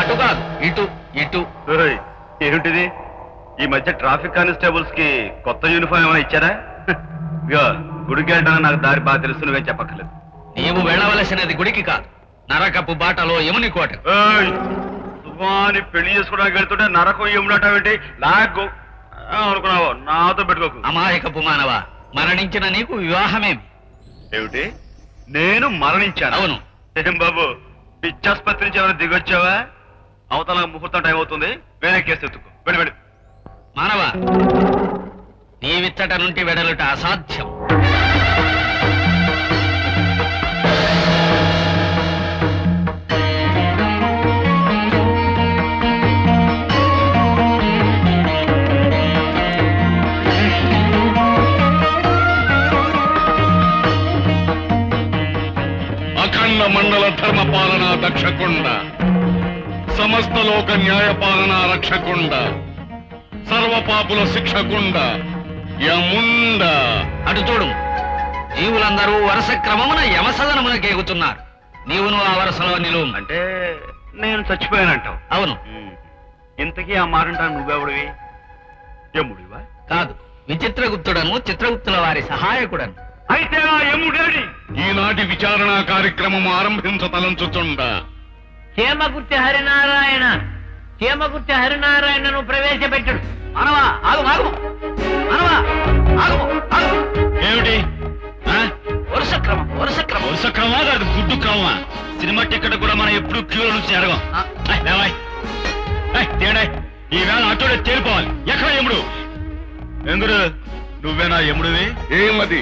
అటు కాదు, ఇటు ఇటు. ఏమిటిది? ఈ మధ్య ట్రాఫిక్ కానిస్టేబుల్స్ కి కొత్త యూనిఫామ్ ఏమైనా ఇచ్చారా? గుడికి వెళ్ళడానికి నాకు దారి బాగా తెలుసు, నువ్వేం చెప్పక్కర్లేదు. నీవు వెళ్ళవలసినది గుడికి కాదు, నరకపు బాటలో యముని కోట. సుమాని పెళ్లి చేసుకోవడానికి వెళ్తుంటే నరకం యమునటేంటి? నాకు అనుకున్నావు, నాతో పెట్టుకోకు. అమాయకపు మానవ, మరణించిన నీకు వివాహమేమి? ఏమిటి, నేను మరణించాను? అవును. ఏం బాబు, పిచ్చాసుపత్రి నుంచి ఏమైనా దిగొచ్చావా? అవతల ముహూర్తం టైం అవుతుంది, వేరే కేసు ఎత్తుకో. వెళ్ళి వెళ్ళి. మానవ, నీవిచ్చట నుండి వెడలుట అసాధ్యం. అఖండ మండల ధర్మపాలన దక్షకుండ, సమస్త లోక న్యాయపాలన రక్షకుండ, సర్వపాపుల శిక్షకుండ యముండ. అటు చూడు, జీవులందరూ వరుస క్రమమున యమసదనమునకు ఎగుతున్నారు. నీవును ఆ వరుసలో నిలువు. అంటే నేను చచ్చిపోయానంటావు? అవును. ఇంతకీ ఆ మారంటాను నువ్వెవడివి? యముడివా? కాదు, విచిత్రగుప్తుడను, చిత్రగుప్తుల వారి సహాయకుడను. అయితే ఆ యముడేడి? ఈనాటి విచారణ కార్యక్రమం ఆరంభించతలంచుచుండ. క్షేమగుర్తి హరినారాయణ, క్షేమగుర్తి హరినారాయణను ప్రవేశపెట్టడు. మానవా, ఆగు ఆగు, మానవా ఆగు ఆగు. ఏమిటి? వరుస క్రమం, వరుస క్రమం. వరుస క్రమా కాదు, గుడ్డు క్రమా? సినిమా టికెట్ కూడా మనం ఎప్పుడు క్యూలో నుంచి అడగం. ఈ వేళ అతోడే తేలిపోవాలి. ఎక్కడ యముడు? ఎందుకు నువ్వేనా యముడివి? ఏమది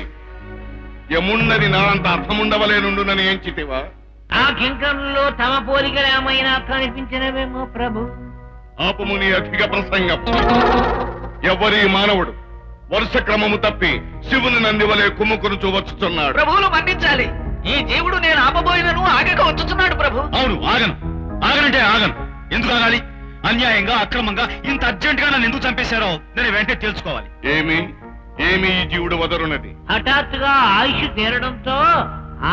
యమున్నది నా అంత అర్థముండవలేనుండునని ఏం చితివా? ఆ కింకరుల్లో తమ పోలికలు ఏమైనా కనిపించినవేమో ప్రభు. ఆపముని అధిక ప్రసంగం. ఎవరి మానవుడు వరుస క్రమము తప్పి శివుని నందివలే కుమ్ముకును వచ్చుతున్నాడు. ప్రభువులు మన్నించాలి, ఈ జీవుడు నేను ఆపబోయినను ఆగక వచ్చుతున్నాడు ప్రభు. అవును, ఆగను. ఆగనంటే ఆగను. ఎందుకు ఆగాలి? అన్యాయంగా, అక్రమంగా ఇంత అర్జెంట్ గా నన్ను ఎందుకు చంపేశారో నేను వెంటనే తెలుసుకోవాలి. ఏమి ఏమి ఈ జీవుడు వదరున్నది? హఠాత్తుగా ఆయుష్ తీరడంతో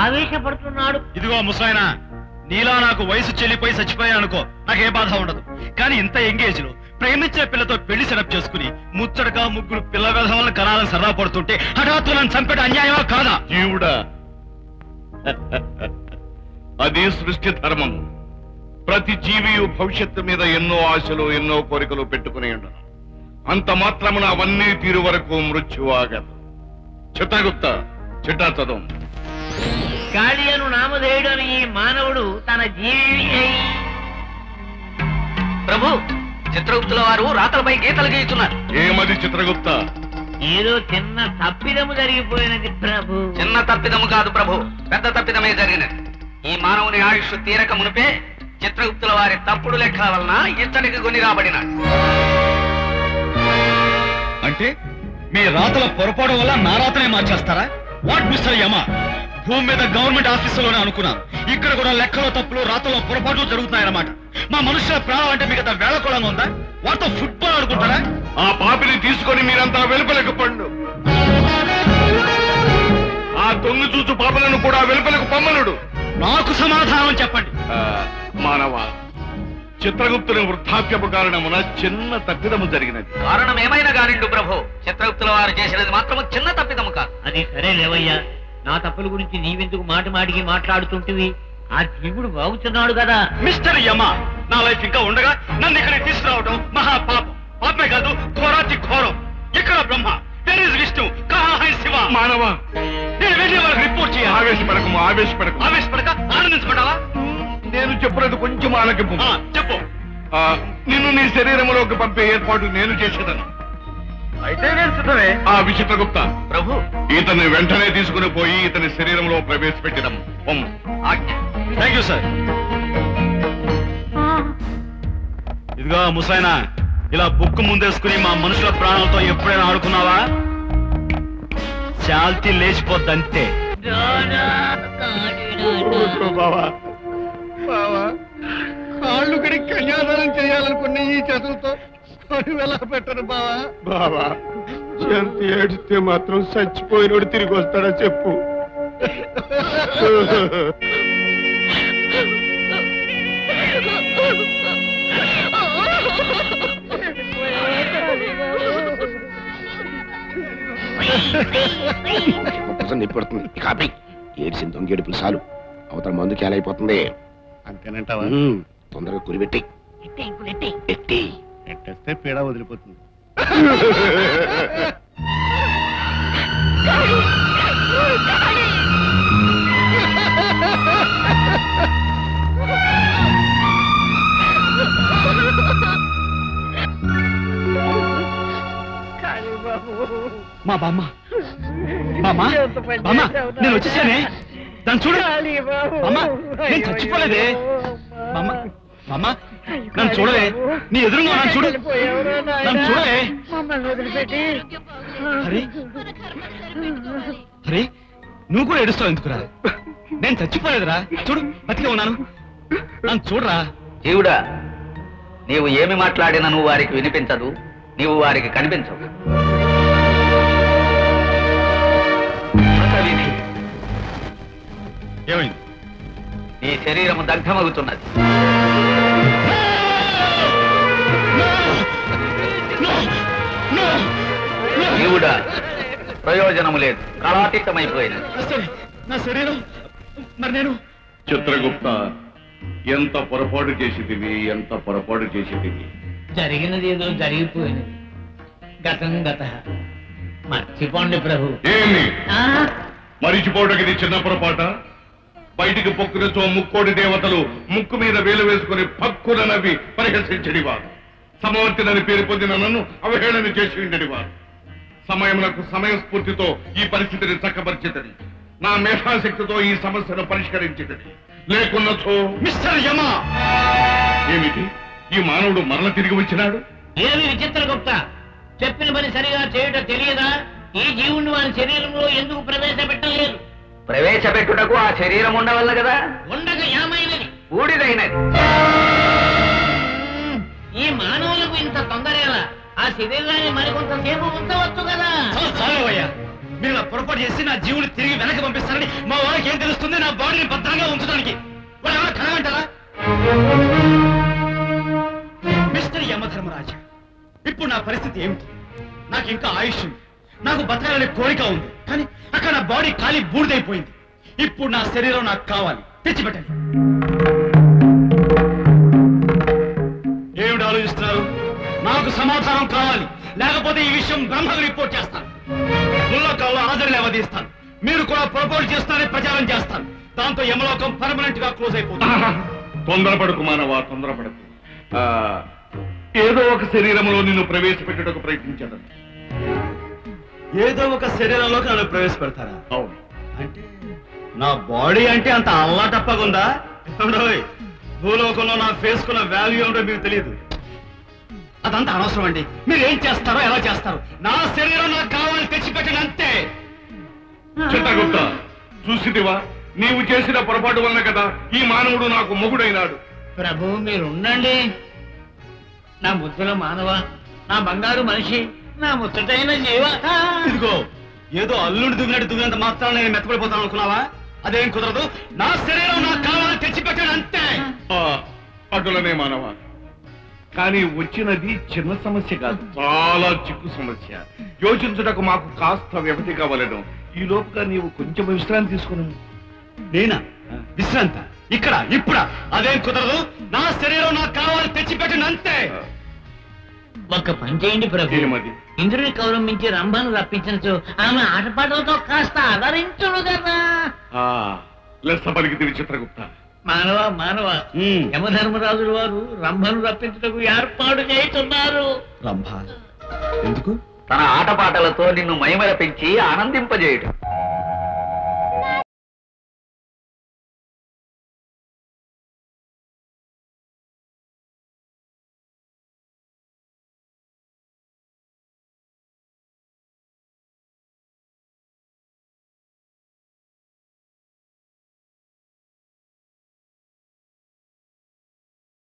ఆవేశపడుతున్నాడు. ఇదిగో ముసాయన, నీలా నాకు వయసు చెల్లిపోయి చచ్చిపోయా అనుకో, నాకే బాధ ఉండదు. కానీ ఇంత ఎంగేజ్ లో ప్రేమించే పిల్లతో పెళ్లి సెటప్ చేసుకుని ముచ్చటగా ముగ్గురు పిల్ల వ్యధములను కనాలని సరదా పడుతుంటే హఠాత్తు నన్ను చంపేట అన్యాయమా కాదా? జీవుడా, అది సృష్టి ధర్మము. ప్రతి జీవియు భవిష్యత్తు మీద ఎన్నో ఆశలు, ఎన్నో కోరికలు పెట్టుకుని ఉండను. అంత మాత్రమున అవన్నీ తీరు వరకు మృత్యు ఆగదు. చిత్రగుప్త, చిట్టా చదువు. గాళియను నామధేయుడని ఈ మానవుడు తన జీవి. ప్రభు, చిత్రగుప్తుల వారు రాతలపై గీతలు గీస్తున్నారు. ఏమది చిత్రగుప్త? ఏదో చిన్న తప్పిదము జరిగిపోయినది ప్రభు. చిన్న తప్పిదము కాదు ప్రభు, పెద్ద తప్పిదమే జరిగినది. ఈ మానవుని ఆయుష్ తీరక మునిపే చిత్రగుప్తుల వారి తప్పుడు లెక్కల వలన ఇచ్చడికి కొని రాబడినాడు. అంటే మీ రాతల పొరపాటు వల్ల నా రాతనే మార్చేస్తారా? వాట్ మిస్టర్ యమ? భూమి మీద గవర్నమెంట్ ఆఫీసులోనే అనుకున్నాను, ఇక్కడ కూడా లెక్కలో తప్పులు, రాతలో పొరపాట్లు జరుగుతున్నాయన్నమాట. మా మనుషుల ప్రాణం అంటే మీకు వేళకోళంగా ఉందా? వాటితో ఫుట్బాల్ ఆడుకుంటారా? ఆ పాపిని తీసుకొని మీరంతా వెలుపలకు పండు. ఆ దొంగ చూచు పాపలను కూడా వెలుపలకు పమ్మనుడు. నాకు సమాధానం చెప్పండి. మానవ, చిత్రగుప్తుని వృద్ధాప్యపు కారణమున చిన్న తప్పిదము జరిగినది. కారణం ఏమైనా కానిండు ప్రభు, చిత్రగుప్తుల వారు చేసినది మాత్రము చిన్న తప్పిదము కాదు. అది సరే లేవయ్యా, నా తప్పుల గురించి నీవెందుకు మాటికి మాట్లాడుతుంటివి? ఆ జీవుడు బాగుతున్నాడు కదా. మిస్టర్ యమ, నా లైఫ్ ఇంకా ఉండగా నన్ను ఇక్కడికి తీసుకురావడం మహాపాపం. పాపమే కాదు, ఘోరాతి ఘోరం. ఇక్కడ బ్రహ్మ, దేర్ ఇస్ విష్ణు, కహా హై శివ. మానవ, నేను వెళ్ళి వాళ్ళకి రిపోర్ట్ చేయాలి. ఆవేశపడకు, ఆవేశపడకు. ఆవేశపడక ఆనందించబడాలా? నేను చెప్పలేదు, కొంచెం ఆలకింపు. చెప్పు. నిన్ను నీ శరీరంలోకి పంపే ఏర్పాటు నేను చేసేదను. అయితే నేను సిద్ధమే. ఆ విచిత్రగుప్త ప్రభు, ఇతన్ని వెంటనే తీసుకుని పోయి ఇతని శరీరంలో ప్రవేశపెట్టడం. Thank you sir. ఇదిగో ముసాయినా, ఇలా బుక్కు ముందేసుకుని మా మనుషుల ప్రాణాలతో ఎప్పుడైనా ఆడుకున్నావా? చాల్తీ లేచిపోద్దంతే. బావా, కాళ్ళు కడిగి కన్యాదానం చేయాలనుకున్న ఈ చేతులతో ఎలా పెట్టరు బావా? బావా, ఎంత ఏడిస్తే మాత్రం చచ్చిపోయినోడు తిరిగి వస్తాడా చెప్పు. నొప్పి పడుతుంది. కాపీ ఏడ్చిన దొంగేడుపులు చాలు, అవతల మందు కేలైపోతుంది. అంతేనంటావా? తొందరగా కురిపెట్టి ఎట్టి ఎట్టేస్తే పీడ వదిలిపోతుంది. మా బామ్మ బామ్మ బామ్మ నేను వచ్చేసానే, దాన్ని చూడు. బామ్మ నేను చచ్చిపోలేదే. బామ్మ బామ్మ నన్ను చూడలే, నీ ఎదురుగా నన్ను చూడు, నన్ను చూడలే. హరి హరి నువ్వు కూడా ఏడుస్తావు ఎందుకురా? నేను చచ్చిపోలేదురా, చూడు బతికే ఉన్నాను, నన్ను చూడరా. జీవుడా, నీవు ఏమి మాట్లాడినా నువ్వు వారికి వినిపించదు, నీవు వారికి కనిపించవు. ఏమైంది? నీ శరీరము దగ్ధమవుతున్నది. జీవుడా, ప్రయోజనము లేదు, కళాతీతమైపోయినది. నా శరీరం మరి నేను. చిత్రగుప్త, ఎంత పొరపాటు చేసేదివి, ఎంత పొరపాటు చేసేదివి. జరిగినది ఏదో జరిగిపోయినది, గతం గత. మర్చిపోండి ప్రభు. ఏమి మరిచిపోవడానికి ఇది చిన్న పొరపాట? బయటికి పొక్కునతో ముక్కోడి దేవతలు ముక్కు మీద వేలు వేసుకుని పక్కున నవ్వి పరిహసించడివారు. సమవర్తినని పేరు పొందిన నన్ను అవహేళన చేసి ఉండేవారు. సమయములకు సమయస్ఫూర్తితో ఈ పరిస్థితిని చక్కబరిచితని, నా మేధాశక్తితో ఈ సమస్యను పరిష్కరించితని. లేకున్నచో మిస్టర్ యమా, ఏమిటి ఈ మానవుడు మరల తిరిగి వచ్చినాడు? ఏమి విచిత్రగుప్త, చెప్పిన పని సరిగా చేయటం తెలియదా? ఈ జీవుని వారి శరీరంలో ఎందుకు ప్రవేశపెట్టలేదు? ప్రవేశపెట్టుటకు ఆ శరీరం ఉండవల్ల కదా. ఉండగా ఏమైనది? బూడిదైనది. ఈ మానవులకు ఇంత తొందరేలా? ఆ శరీరాన్ని మరికొంతసేపు ఉంచవచ్చు కదా. చాలవయ్యా, మీరు ఇలా పొరపాటు చేసి నా జీవుని తిరిగి వెనక్కి పంపిస్తారని మా వాళ్ళకి ఏం తెలుస్తుంది? నా బాడీని భద్రంగా ఉంచడానికి వాళ్ళు ఏమైనా కనగంటారా? మిస్టర్ యమధర్మరాజా, ఇప్పుడు నా పరిస్థితి ఏమిటి? నాకు ఇంకా ఆయుష్ ఉంది, నాకు బతకాలనే కోరిక ఉంది, కానీ అక్కడ నా బాడీ ఖాళీ బూడిదైపోయింది. ఇప్పుడు నా శరీరం నాకు కావాలి, తెచ్చిపెట్టండి. ఏమిటి ఆలోచిస్తున్నారు? నాకు సమాధానం కావాలి, లేకపోతే ఈ విషయం బ్రహ్మకు రిపోర్ట్ చేస్తాను. ముల్లకాల్లో హాజరు అవధిస్తాను. మీరు కూడా పొరపాటు చేస్తారని ప్రచారం చేస్తాను. దాంతో యమలోకం పర్మనెంట్ గా క్లోజ్ అయిపోతుంది. తొందరపడకు మానవా, తొందరపడకు. ఏదో ఒక శరీరంలో నిన్ను ప్రవేశపెట్టుటకు ప్రయత్నించడం. ఏదో ఒక శరీరంలోకి నన్ను ప్రవేశపెడతారా? అవును. అంటే నా బాడీ అంటే అంత అల్లాటప్పగుందా? భూలోకంలో నా ఫేస్ కున్న వాల్యూ ఏమిటో మీకు తెలియదు. అదంతా అనవసరం అండి. మీరు ఏం చేస్తారో ఎలా చేస్తారు, నా శరీరం నాకు కావాలని తెచ్చిపెట్టండి అంతే. చిత్రగుప్త, చూసిదివా, నీవు చేసిన పొరపాటు వల్ల కదా ఈ మానవుడు నాకు మొగుడైనాడు. ప్రభు మీరు ఉండండి. నా ముద్దుల మానవ, నా బంగారు మనిషి, నా ముచ్చటైన జీవ. ఇదిగో, ఏదో అల్లుడు దువ్వినట్టు దువ్వినంత మాత్రం నేను మెత్తపడిపోతాను అనుకున్నావా? అదేం కుదరదు. నా శరీరం నాకు కావాలని తెచ్చిపెట్టాను అంతే. అటులనే మానవా, కానీ వచ్చినది చిన్న సమస్య కాదు, చాలా చిక్కు సమస్య. యోచించుటకు మాకు కాస్త వ్యవధి కావాలను. ఈ లోపుగా నీవు కొంచెం విశ్రాంతి తీసుకున్నావు. నేనా విశ్రాంత? ఇక్కడ ఇప్పుడా? అదేం కుదరదు. నా శరీరం నాకు కావాలి, తెచ్చిపెట్టండి అంతే. ఒక్క పని చేయండి ప్రభు. ఏమది? ఇంద్రుని కౌరమించి రంభను రప్పించచ్చు, ఆమె ఆటపాటలతో కాస్త ఆదరించుడు కదా. లెస్స పలికితివి చిత్రగుప్త. మానవ మానవ, యమధర్మరాజుల వారు రంభను రప్పించుటకు ఏర్పాటు చేస్తున్నారు. రంభ ఎందుకు? తన ఆటపాటలతో నిన్ను మైమరపించి ఆనందింపజేయటం.